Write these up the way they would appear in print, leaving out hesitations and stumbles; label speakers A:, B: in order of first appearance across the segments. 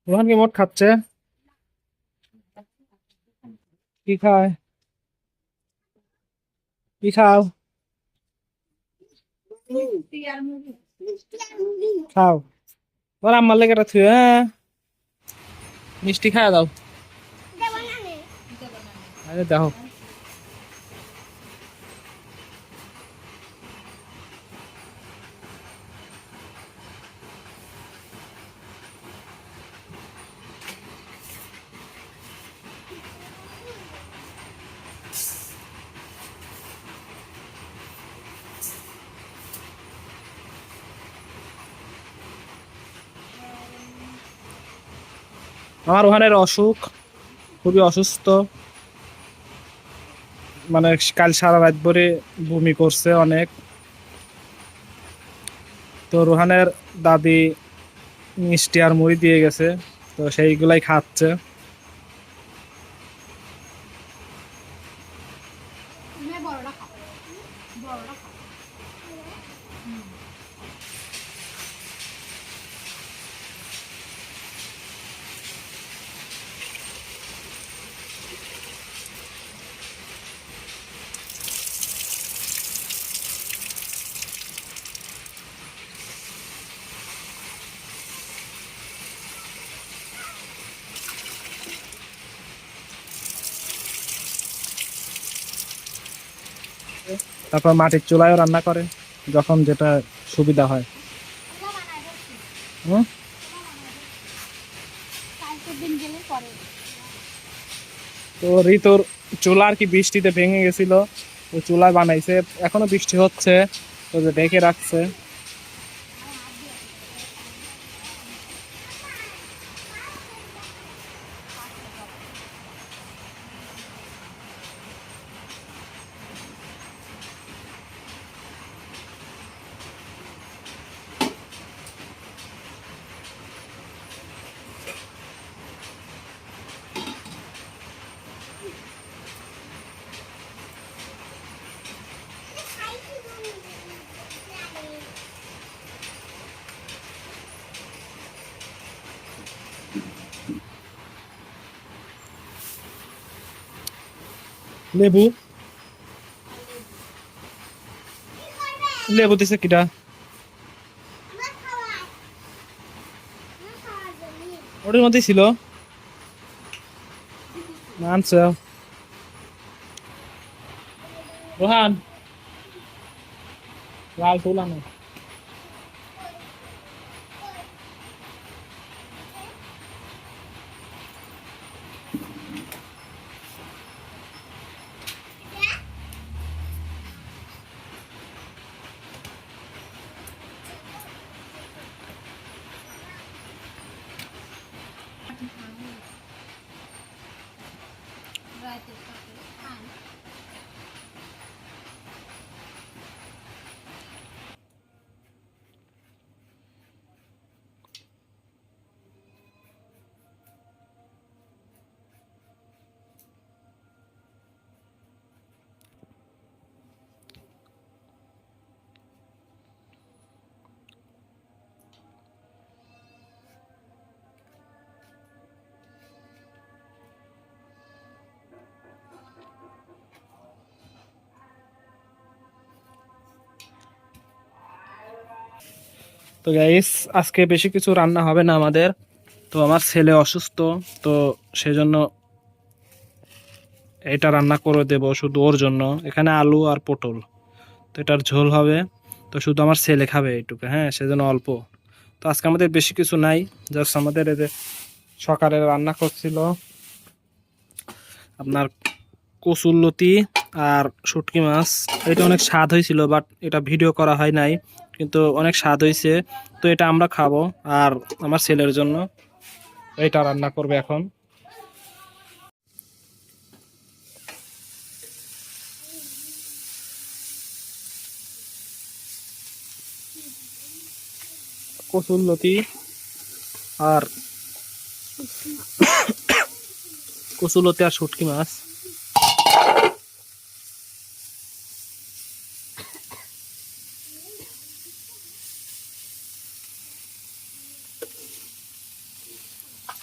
A: রোহান কি মদ খাচ্ছে? কি খায়? কি খাও? খাও। ওর আম্মার লেগে একটা থুয়ে, হ্যাঁ? মিষ্টি খাওয়া দাও। আরে দেখো, আমার ওখানের অসুখ, খুবই অসুস্থ। মানে কাল সারা রাত ভরে বমি করছে অনেক। তো রোহানের দাদি মিষ্টি আর মুড়ি দিয়ে গেছে, তো সেইগুলাই খাচ্ছে। তারপর মাটির চুলায়ও রান্না করে যখন যেটা সুবিধা হয়। হুম? তো ঋতুর চুলা আর কি বৃষ্টিতে ভেঙে গেছিল, তো চুলা বানাইছে, এখনো বৃষ্টি হচ্ছে, তো যে ঢেকে রাখছে। লেবু, লেবু দিছে কিটা? ওটার মধ্যেই ছিল, আনছে। রোহান, লাল তুলা না। তো গাইস, আজকে বেশি কিছু রান্না হবে না আমাদের। তো আমার ছেলে অসুস্থ, তো সেজন্য এটা রান্না করে দেব শুধু ওর জন্য। এখানে আলু আর পটল, তো এটার ঝোল হবে। তো শুধু আমার ছেলে খাবে এইটুকু, হ্যাঁ, সেজন্য অল্প। তো আজকে আমাদের বেশি কিছু নাই, জাস্ট আমাদের এই যে সকালে রান্না করছিল আপনার কচুরলতি আর শুটকি মাছ। এটা অনেক স্বাদ হয়েছিল, বাট এটা ভিডিও করা হয় নাই, কিন্তু অনেক স্বাদ হয়েছে। তো এটা আমরা খাবো, আর আমার ছেলের জন্য এটা রান্না করবে এখন। কচুরলতি আর কচুরলতি আর শুটকি মাছ।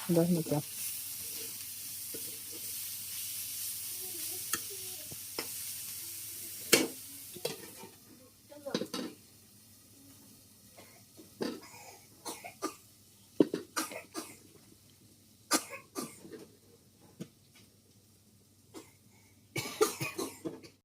A: দেখো তো।